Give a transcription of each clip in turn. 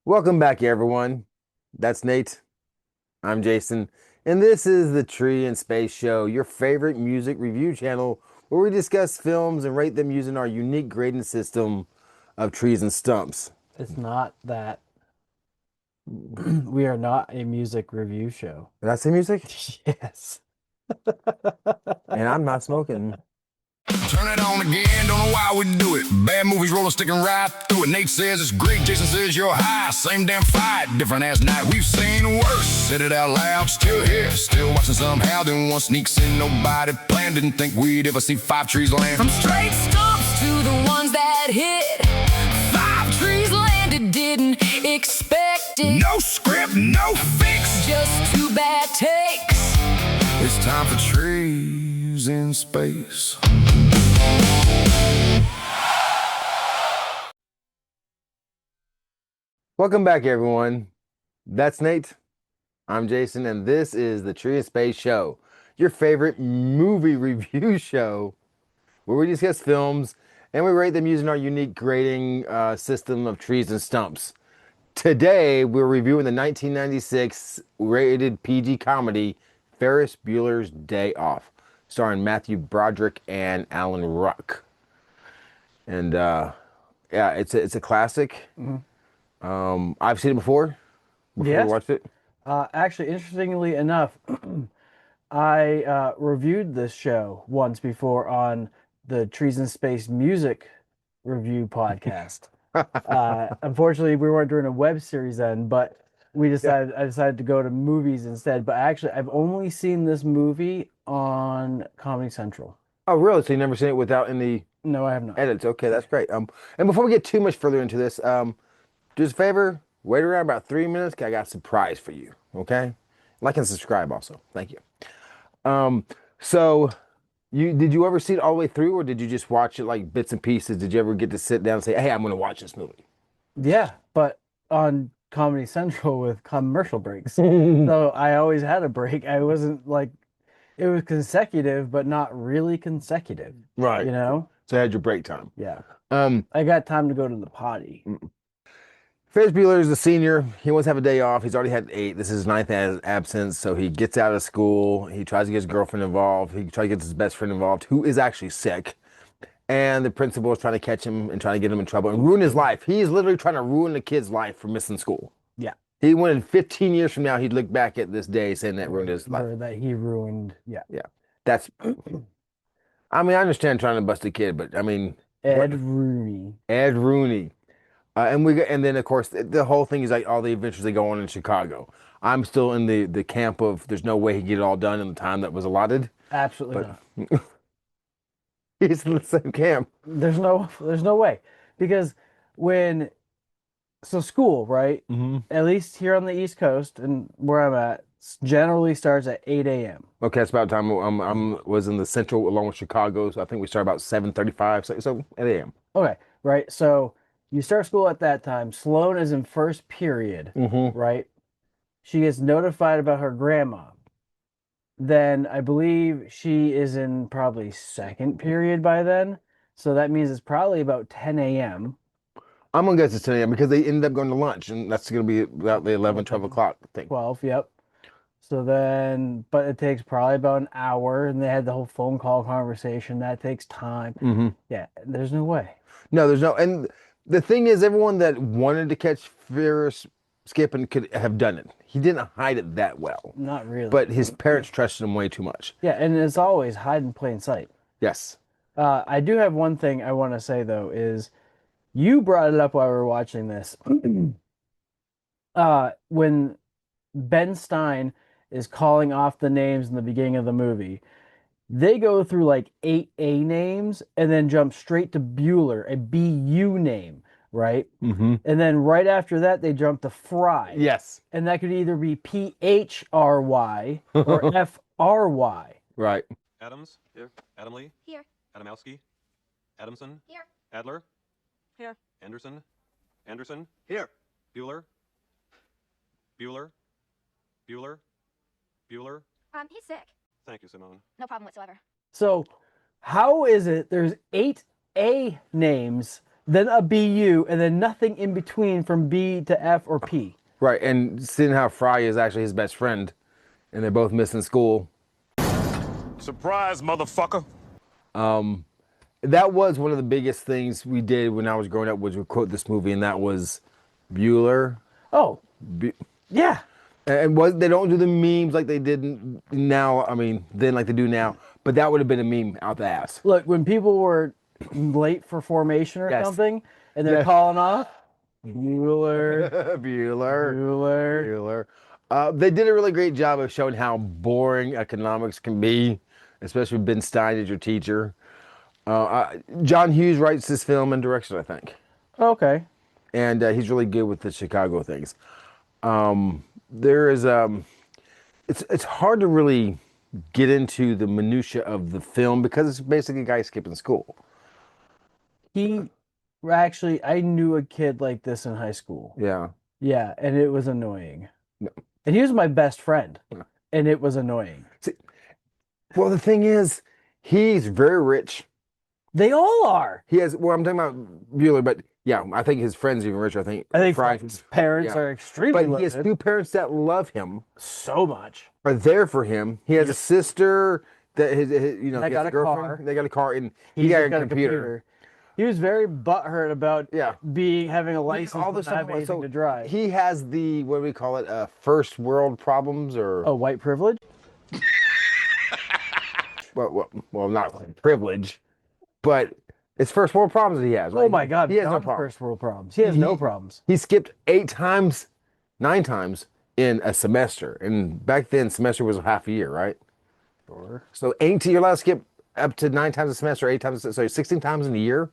Welcome back, everyone. That's Nate. I'm Jason. And this is the Tree and Space Show, your favorite music review channel where we discuss films and rate them using our unique grading system of trees and stumps. It's not that we are not a music review show. Did I say music? Yes. And I'm not smoking. Turn it on again, don't know why we do it. Bad movies rolling, sticking right through it. Nate says it's great, Jason says you're high. Same damn fight, different ass night. We've seen worse, said it out loud. Still here, still watching somehow. Then one sneaks in, nobody planned. Didn't think we'd ever see 5 trees land. From straight stumps to the ones that hit. 5 trees landed, didn't expect it. No script, no fix, Just 2 bad takes. it's time for trees in space. Welcome back, everyone. That's Nate. I'm Jason, and this is the Tree and Space Show, your favorite movie review show where we discuss films and we rate them using our unique grading system of trees and stumps. Today, we're reviewing the 1996 rated PG comedy Ferris Bueller's Day Off, starring Matthew Broderick and Alan Ruck. And yeah, it's a classic. I've seen it before I Yes. watched it. Actually, interestingly enough, I reviewed this show once before on the Trees and Space music review podcast. Unfortunately, we weren't doing a web series then, but I decided to go to movies instead. But actually, I've only seen this movie on Comedy Central. Oh, really? So you never seen it without any No, I have not. edits? Okay, that's great. And before we get too much further into this, do us a favor, wait around about 3 minutes, 'cause I got a surprise for you. Okay, like and subscribe also. Thank you. So did you ever see it all the way through, or did you just watch it like bits and pieces? Did you ever get to sit down and say, "Hey, I'm going to watch this movie"? Yeah, but on Comedy Central with commercial breaks. So I always had a break. I wasn't like it was consecutive, but not really consecutive, Right. you know? So you had your break time. Yeah. Um, I got time to go to the potty. Ferris Bueller is a senior. He wants to have a day off. He's already had 8. This is his 9th absence. So he gets out of school. He tries to get his girlfriend involved. He tries to get his best friend involved, who is actually sick. And the principal is trying to catch him and trying to get him in trouble and ruin his life. He is literally trying to ruin the kid's life for missing school. Yeah. He wanted 15 years from now, he'd look back at this day saying that ruined his life. Or that he ruined. Yeah. Yeah. That's, I mean, I understand trying to bust a kid, but I mean, Ed Rooney. Ed Rooney. And then of course the whole thing is like all the adventures they go on in Chicago. I'm still in the camp of there's no way he can get it all done in the time that was allotted. Absolutely But not. he's in the same camp. There's no way. Because when school, right? Mm-hmm. At least here on the East Coast and where I'm at, generally starts at 8 a.m. Okay, it's about time. Was in the central along with Chicago, so I think we start about 7:35, so 8 a.m. Okay, right. So you start school at that time. Sloane is in first period, Mm-hmm. right? She gets notified about her grandma. Then I believe she is in probably second period by then. So that means it's probably about 10 a.m. I'm gonna guess it's 10 a.m. because they ended up going to lunch, and that's gonna be about the 11, 12 o'clock thing. 12, yep. So then, but it takes probably about an hour, and they had the whole phone call conversation. That takes time. Mm-hmm. Yeah, there's no way. No, there's no, and the thing is, everyone that wanted to catch Ferris skipping could have done it. He didn't hide it that well, Not really. but his parents trusted him way too much. Yeah, and it's always hide in plain sight. Yes. I do have one thing I want to say though is you brought it up while we were watching this. When Ben Stein is calling off the names in the beginning of the movie, they go through like 8 A names and then jump straight to Bueller, a BU name, right? Mm-hmm. And then right after that, they jump to Fry. Yes. And that could either be PHRY or FRY. Right. Adams, here. Adam Lee, Here. Adamowski, Adamson, Here. Adler, Here. Anderson, Anderson, here. Bueller, Bueller, Bueller, Bueller. He's sick. Thank you, Simone. No problem whatsoever. So how is it there's 8 A names then a BU, and then nothing in between from B to F or P. Right, and seeing how Fry is actually his best friend, and they're both missing school. Surprise, motherfucker. That was one of the biggest things we did when I was growing up was we quote this movie, and that was Bueller. Oh, yeah. And was they don't do the memes like they did now. I mean, then like they do now. But that would have been a meme out the ass. Look, when people were late for formation or Yes. something, and they're Yes. calling off Bueller, Bueller. Bueller. They did a really great job of showing how boring economics can be, especially with Ben Stein as your teacher. John Hughes writes this film and directs it, I think, Okay. and he's really good with the Chicago things. There is it's hard to really get into the minutia of the film because it's basically a guy skipping school. I knew a kid like this in high school. Yeah. Yeah, and it was annoying. No. And he was my best friend, Yeah. and it was annoying. Well, the thing is, he's very rich. They all are. He has. Well, I'm talking about Bueller, but yeah, I think his friends even richer. I think Fry's parents yeah. are extremely But he has limited. two parents that love him, So much. are there for him. He has a sister that his you know, That he got has a girlfriend. car. They got a car, and He's he got just a computer. He was very butthurt about Yeah. having a license All all this not stuff. having anything to drive. He has the what do we call it? First world problems, or Oh, white privilege? well, not like privilege, but it's first world problems that he has. Oh my God, he has no beyond problem. first world problems. He has no problems. He skipped 8 times, 9 times in a semester, and back then semester was half a year, right? Sure. So you're allowed to skip up to 9 times a semester, 8 times, so 16 times in a year.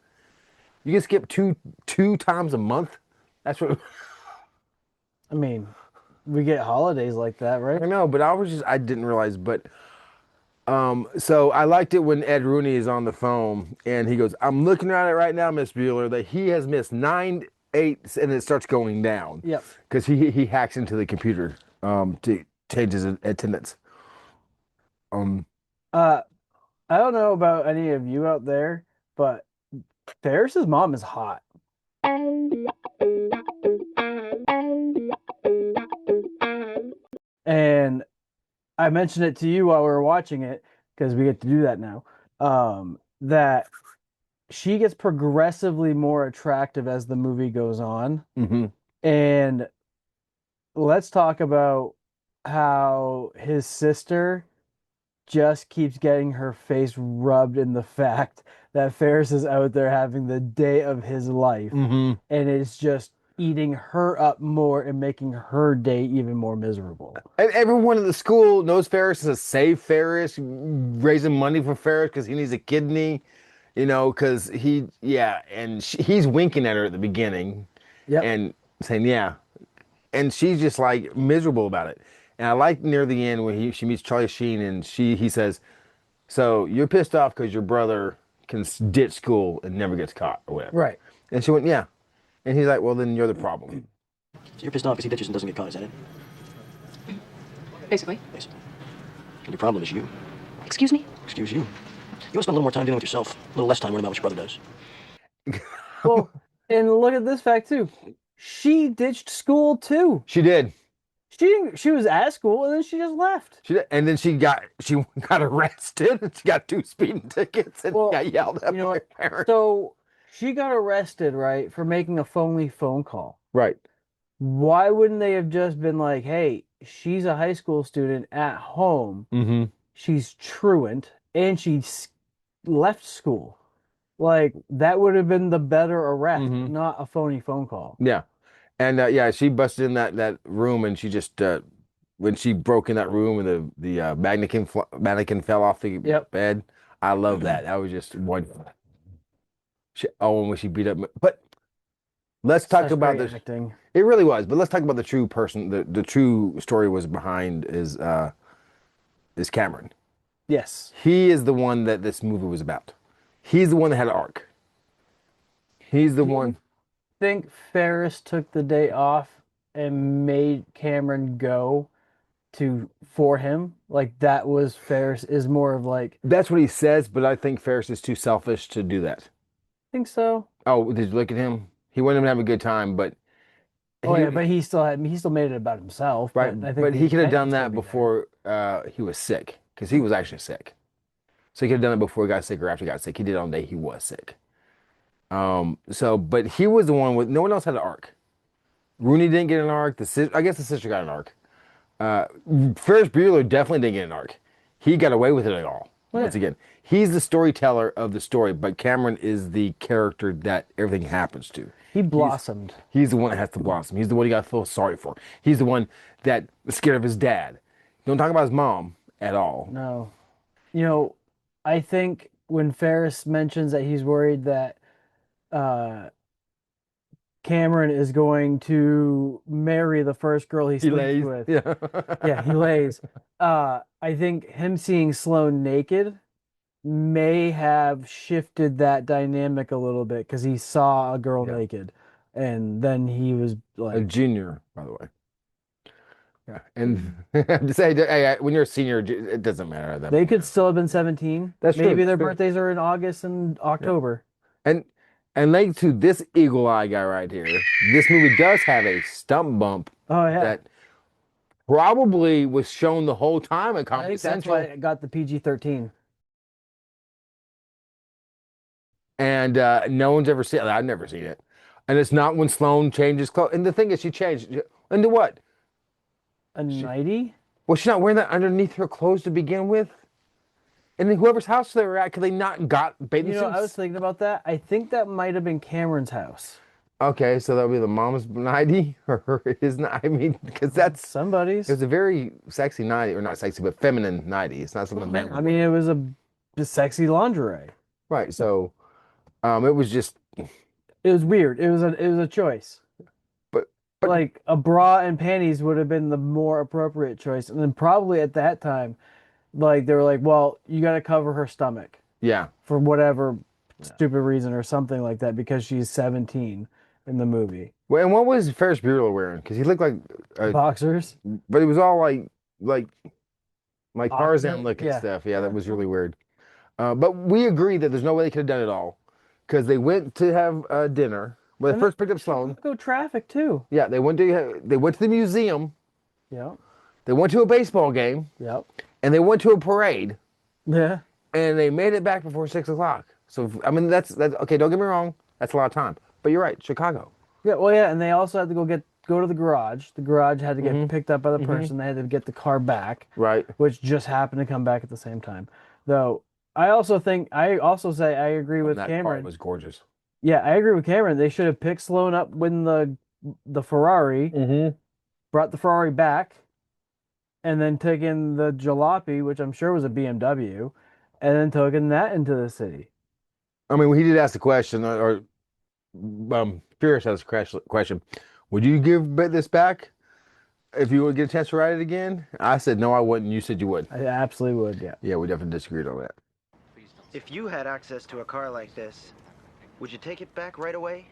You can skip two times a month. That's what I mean, we get holidays like that, I right? know, but I didn't realize, but so I liked it when Ed Rooney is on the phone and he goes, "I'm looking at it right now, Miss Bueller, that he has missed 9, 8, and it starts going down." Yep. Because he hacks into the computer to change his attendance. I don't know about any of you out there, but Ferris's mom is hot. And I mentioned it to you while we were watching it, because we get to do that now, that she gets progressively more attractive as the movie goes on. Mm-hmm. And let's talk about how his sister just keeps getting her face rubbed in the fact that Ferris is out there having the day of his life, Mm-hmm. and it's just eating her up more and making her day even more miserable. And everyone in the school knows Ferris is a save Ferris, raising money for Ferris because he needs a kidney, because he's winking at her at the beginning. Yep. And saying, yeah. And she's just like miserable about it. And I like near the end when she meets Charlie Sheen and he says, "So you're pissed off because your brother can ditch school and never gets caught or whatever." Right. And she went, "Yeah." And he's like, "Well, then you're the problem." So you're pissed off because he ditches and doesn't get caught, is that it? Basically. Basically. And your problem is you. Excuse me? Excuse you. You want to spend a little more time dealing with yourself, a little less time worrying about what your brother does. Well, and look at this fact too. She ditched school too. She did. She was at school and then she just left. She did. And then she got arrested. And she got 2 speeding tickets and Well, got yelled at you know by what? her parents. So she got arrested, right, for making a phone call. Right. Why wouldn't they have just been like, "Hey, she's a high school student at home. Mm-hmm. She's truant and she left school." Like, that would have been the better arrest, Mhm. not a phony phone call. Yeah. And she busted in that room and she just when she broke in that room and the mannequin fell off the Yep. bed. I love that. That was just one. And when she beat up. But let's talk Such about great this. acting. It really was. But let's talk about the true person. The true story was behind is Cameron. Yes. He is the one that this movie was about. He's the one that had an arc. He's the one. Think Ferris took the day off and made Cameron go for him? Like, that was Ferris is more of like, That's what he says, but I think Ferris is too selfish to do that. think so. Oh, did you look at him? He wanted him to have a good time, but Oh yeah, but he still made it about himself. right, But I think but the he could have intent done was to that be there. before he was sick, because he was actually sick. So he could have done it before he got sick or after he got sick. He did it on the day he was sick. But he was the one with no one else had an arc. Rooney didn't get an arc. I guess the sister got an arc. Uh, Ferris Bueller definitely didn't get an arc. He got away with it at all. Well, Once yeah. again, he's the storyteller of the story, but Cameron is the character that everything happens to. He blossomed. He's the one that has to blossom. He's the one you got to feel sorry for. He's the one that was scared of his dad. Don't talk about his mom at all. No, I think when Ferris mentions that he's worried that uh, Cameron is going to marry the first girl he He sleeps lays. with. Yeah. Yeah, he lays. I think him seeing Sloane naked may have shifted that dynamic a little bit because he saw a girl Yeah. naked, and then he was A like, junior, by the way. Yeah. And to say, hey, when you're a senior, it doesn't matter at that they point. could still have been 17. That's true, Maybe their true. birthdays are in August and October. And like to this eagle eye guy right here, this movie does have a stump bump Oh yeah, that probably was shown the whole time at I Comedy think that's Central. why it got the PG-13. And no one's ever seen it. I've never seen it. And it's not when Sloane changes clothes. And the thing is, she changed into what? A nightie? Was she not wearing that underneath her clothes to begin with? And then whoever's house they were at, could they not got bathing suits? I was thinking about that. I think that might have been Cameron's house. Okay, so that'll be the mom's nightie or his night. I mean, because that's Somebody's. it was a very sexy nightie, or not sexy, but feminine nightie. It's not something I mean, it was a sexy lingerie. right. So, it was just, It was weird. It was a choice. but Like a bra and panties would have been the more appropriate choice, and then probably at that time, like they were like, well, you got to cover her stomach yeah. for whatever stupid reason or something like that because she's 17 in the movie. Well, and what was Ferris Bueller wearing? Because he looked like, Boxers. but he was all like Tarzan Oxford? looking Yeah. stuff. Yeah, that was really weird. But we agree that there's no way they could have done it all, because they went to have dinner. When they And first picked up Sloane, Go traffic too. yeah, they went to the museum. Yep. They went to a baseball game, Yep. and they went to a parade, Yeah. and they made it back before 6 o'clock. So I mean, that's okay. Don't get me wrong, that's a lot of time. But you're right, Chicago. Yeah. Well, yeah, and they also had to go to the garage. The garage had to get picked up by the person. They had to get the car back, Right. which just happened to come back at the same time. Though I also say I agree with That Cameron. car was gorgeous. Yeah, I agree with Cameron. They should have picked Sloane up when the Ferrari, Mm-hmm. brought the Ferrari back, and then taken the jalopy, which I'm sure was a BMW, and then taken that into the city. I mean, he did ask the question, or Pierce asked the question, would you give this back if you would get a chance to ride it again? I said, no, I wouldn't. You said you would. I absolutely would, yeah. Yeah, we definitely disagreed on that. If you had access to a car like this, would you take it back right away?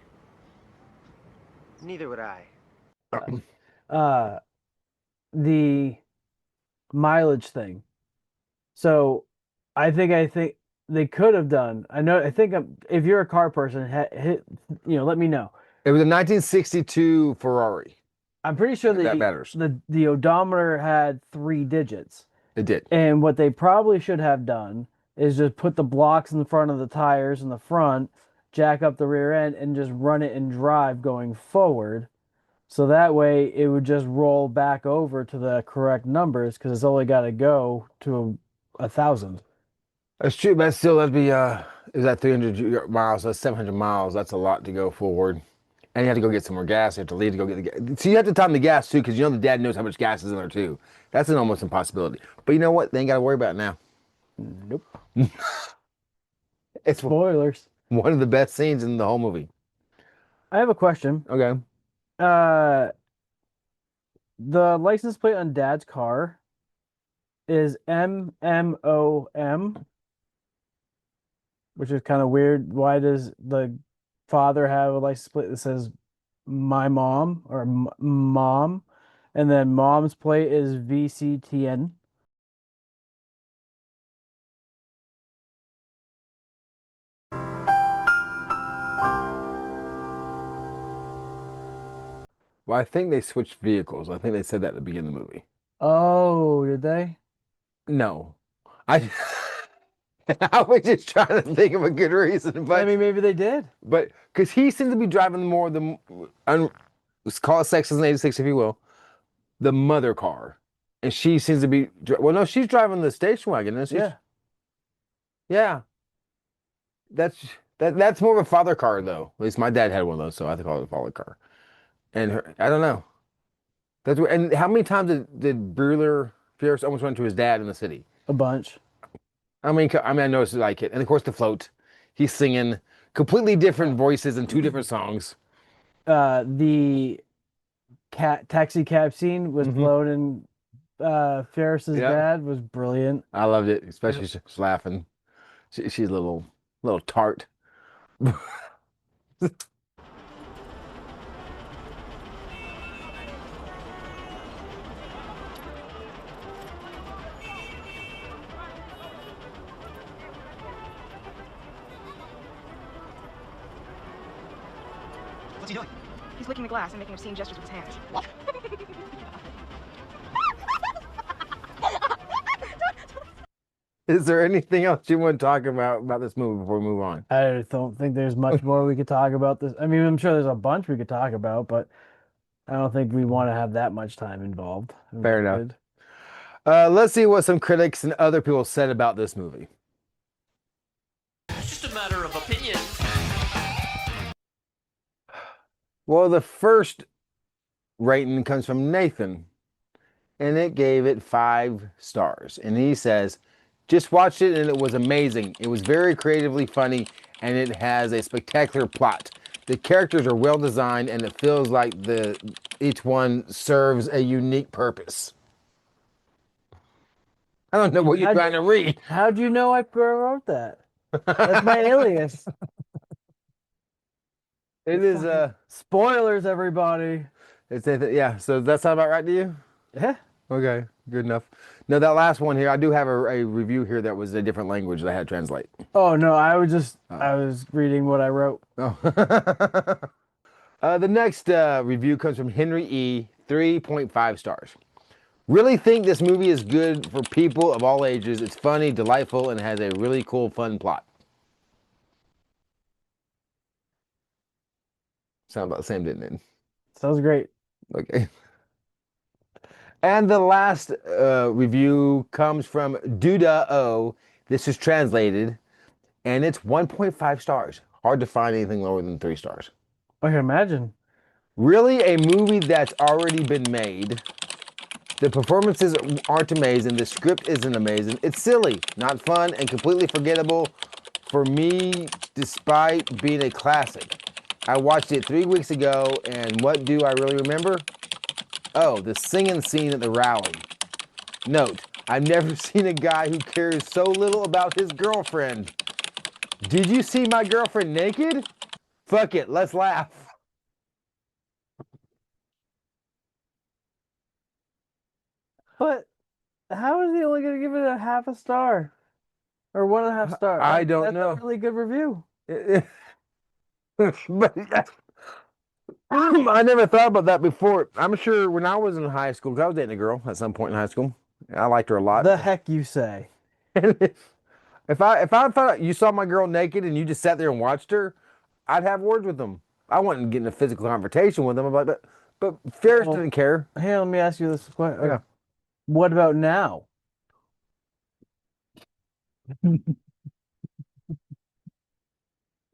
Neither would I. The mileage thing. So I think they could have done. I think if you're a car person, let me know. It was a 1962 Ferrari. I'm pretty sure That matters. The odometer had 3 digits. It did. And what they probably should have done is just put the blocks in front of the tires in the front, jack up the rear end, and just run it and drive going forward. So that way it would just roll back over to the correct numbers because it's only got to go to 1,000. That's true, but still, that'd be, is that 300 miles? That's 700 miles. That's a lot to go forward. And you have to go get some more gas. You have to leave to go get the gas. So you have to time the gas, too, because the dad knows how much gas is in there, too. That's an almost impossibility. But you know what? They ain't got to worry about it now. Nope. It's Spoilers. one of the best scenes in the whole movie. I have a question. Okay. The license plate on Dad's car is MMOM, which is kind of weird. Why does the father have a license plate that says my mom or mom, and then mom's plate is VCTN? Well, I think they switched vehicles. I think they said that at the beginning of the movie. Oh, did they? No, I I was just trying to think of a good reason, I but mean, maybe they did. because he seems to be driving more the let's call it Section 86 if you will, the mother car, and she seems to be well, no, she's driving the station wagon, isn't she? Yeah. Yeah. That's that's more of a father car though. At least my dad had one of those, so I have to call it a father car. And I don't know. That's what, and how many times did Bueller Ferris almost run into his dad in the city? A bunch. I mean, I noticed like it, and of course the float. He's singing completely different voices in two different songs. The taxi cab scene with Mhm. Sloane and Ferris's Yeah. dad was brilliant. I loved it, especially she's laughing. She's a little tart. What's he doing? He's licking the glass and making obscene gestures with his hands. What? Is there anything else you want to talk about this movie before we move on? I don't think there's much more we could talk about this. I mean, I'm sure there's a bunch we could talk about, but I don't think we want to have that much time involved. Fair enough. Let's see what some critics and other people said about this movie. It's just a matter of opinion. Well, the first rating comes from Nathan, and it gave it 5 stars. And he says, just watched it and it was amazing. It was very creatively funny and it has a spectacular plot. The characters are well designed and it feels like each one serves a unique purpose. I don't know what you're trying to read. How'd you know I wrote that? That's my alias. It is Spoilers, everybody. yeah, so that's not about right to you? Yeah. Okay, good enough. No, that last one here, I do have a review here that was a different language that I had to translate. Oh no, I was reading what I wrote. Oh. The next review comes from Henry E. 3.5 stars. Really think this movie is good for people of all ages. It's funny, delightful, and has a really cool, fun plot. Sound about the same, didn't it? Sounds great. Okay. And the last review comes from Duda O. This is translated, and it's 1.5 stars. Hard to find anything lower than 3 stars. I can imagine. Really a movie that's already been made. The performances aren't amazing. The script isn't amazing. It's silly, not fun, and completely forgettable for me despite being a classic. I watched it 3 weeks ago, and what do I really remember? Oh, the singing scene at the rally. Note, I've never seen a guy who cares so little about his girlfriend. Did you see my girlfriend naked? Fuck it, let's laugh. But how is he only going to give it a half a star? Or 1.5 star? I don't That's know. a really good review. But I never thought about that before. I'm sure when I was in high school, 'cause I was dating a girl at some point in high school. I liked her a lot. The heck you say? If I found out you saw my girl naked and you just sat there and watched her, I'd have words with them. I wouldn't get in a physical confrontation with them. I'm like, but Ferris didn't care. Hey, let me ask you this question. Yeah. What about now?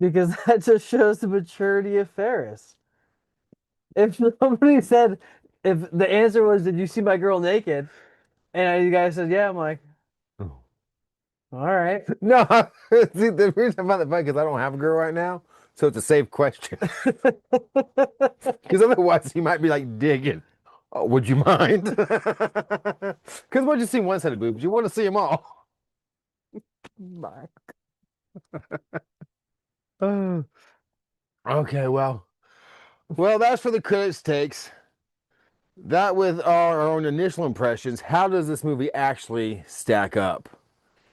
Because that just shows the maturity of Ferris. If somebody said, if the answer was, "Did you see my girl naked?" and you guys said, "Yeah," I'm like, Oh. all right. No, see, the reason I find it funny because I don't have a girl right now, so it's a safe question. Because otherwise, he might be like digging. Oh, would you mind? Because once you see one set of boobs, you want to see them all. Bye. Okay, well, that's for the critics' takes. That with our own initial impressions, how does this movie actually stack up?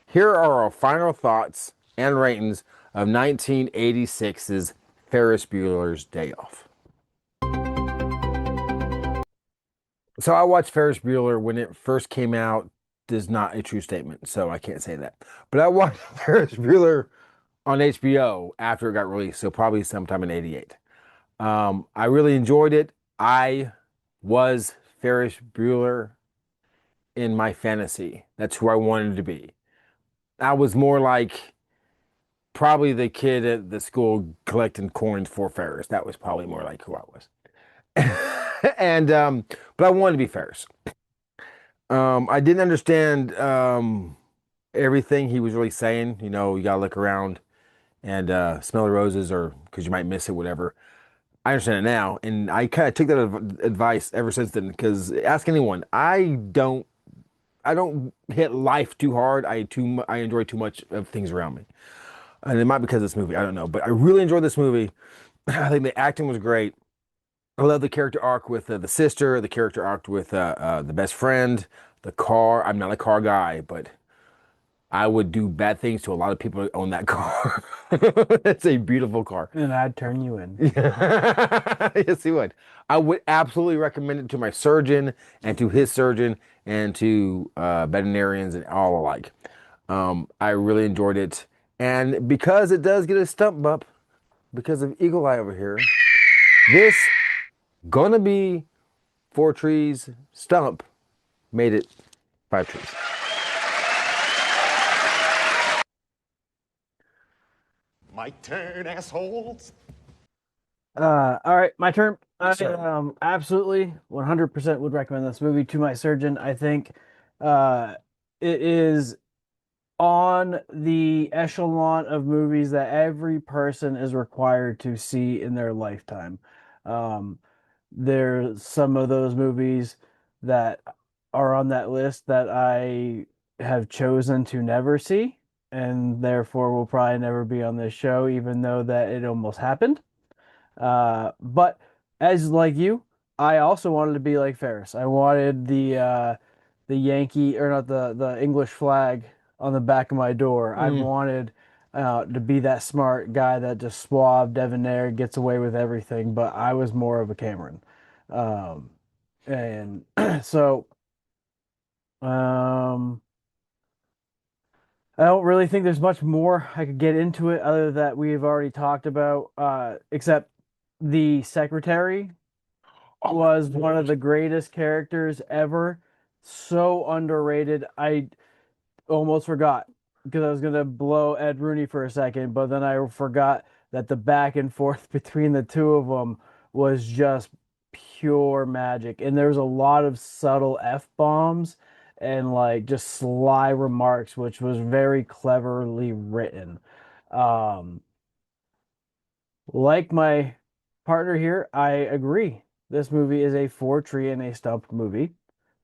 Here are our final thoughts and ratings of 1986's Ferris Bueller's Day Off. So I watched Ferris Bueller when it first came out. Is not a true statement, so I can't say that. But I watched Ferris Bueller on HBO after it got released, so probably sometime in '88. I really enjoyed it. I was Ferris Bueller in my fantasy. That's who I wanted to be. I was more like probably the kid at the school collecting coins for Ferris. That was probably more like who I was. And but I wanted to be Ferris. I didn't understand everything he was really saying. You know, you gotta look around and smell the roses, or because you might miss it, whatever. I understand it now, and I kind of took that advice ever since then. Because ask anyone, I don't hit life too hard. I enjoy too much of things around me, and it might be because of this movie. I don't know, but I really enjoyed this movie. I think the acting was great. I love the character arc with the sister, the character arc with the best friend, the car. I'm not a car guy, but I would do bad things to a lot of people who own that car. It's a beautiful car. And I'd turn you in. Yes, he would. I would absolutely recommend it to my surgeon and to his surgeon and to veterinarians and all alike. I really enjoyed it. And because it does get a stump bump because of Eagle Eye over here, this gonna be 4 trees stump made it 5 trees. My turn, assholes. All right, my turn. I Sir. absolutely 100% would recommend this movie to my surgeon. I think uh, it is on the echelon of movies that every person is required to see in their lifetime. Um, there's some of those movies that are on that list that I have chosen to never see, and therefore will probably never be on this show, even though that it almost happened. But as like you, I also wanted to be like Ferris. I wanted the Yankee, or not, the English flag on the back of my door. I Mm. wanted to be that smart guy that just suave, debonair, gets away with everything. But I was more of a Cameron, um, and so um, I don't really think there's much more I could get into it other that we've already talked about, except the secretary was one of the greatest characters ever. So underrated. I almost forgot because I was gonna blow Ed Rooney for a second, but then I forgot that the back and forth between the two of them was just pure magic. And there's a lot of subtle F bombs and like just sly remarks, which was very cleverly written. Um, like my partner here, I agree. This movie is a four tree and a stump movie,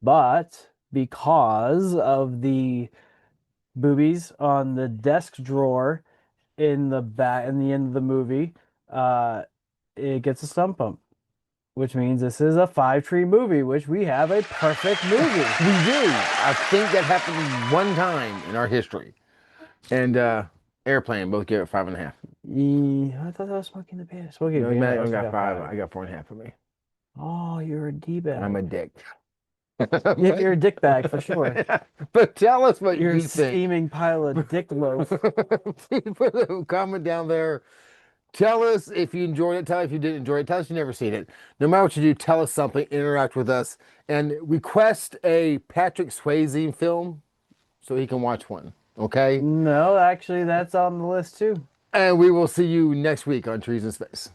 but because of the boobies on the desk drawer in the back in the end of the movie, uh, it gets a stump bump, which means this is a five tree movie, which we have a perfect movie. We do. I think that happened one time in our history. And Airplane both gave it 5.5. Yeah, I thought that was Smoking the Bandit. Smoking No, the you Bandit might only also got got 5. five. I got 4.5 for me. Oh, you're a D-bag. I'm a dick. You're a dick bag for sure. But tell us what You're you a think. steaming pile of dick loaf. Please put a comment down there. Tell us if you enjoyed it. Tell us if you didn't enjoy it. Tell us you never seen it. No matter what you do, tell us something. Interact with us. And request a Patrick Swayze film so he can watch one. Okay? No, actually, that's on the list too. And we will see you next week on Trees in Space.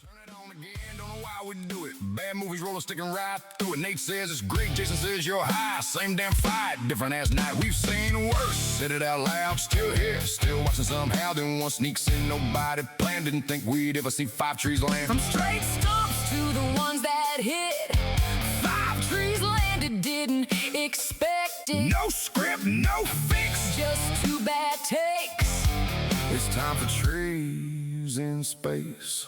Turn it on again, don't know why we do it. Bad movies rolling, sticking right through it. Nate says it's great, Jason says you're high. Same damn fight, different ass night. We've seen worse. Said it out loud, still here, still watching somehow. Then one sneaks in, nobody planned. Didn't think we'd ever see 5 trees land. From straight stumps to the ones that hit. 5 trees landed, didn't expect it. No script, no fix. Just 2 bad takes. It's time for Trees in Space.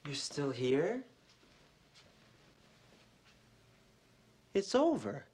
You're still here? It's over.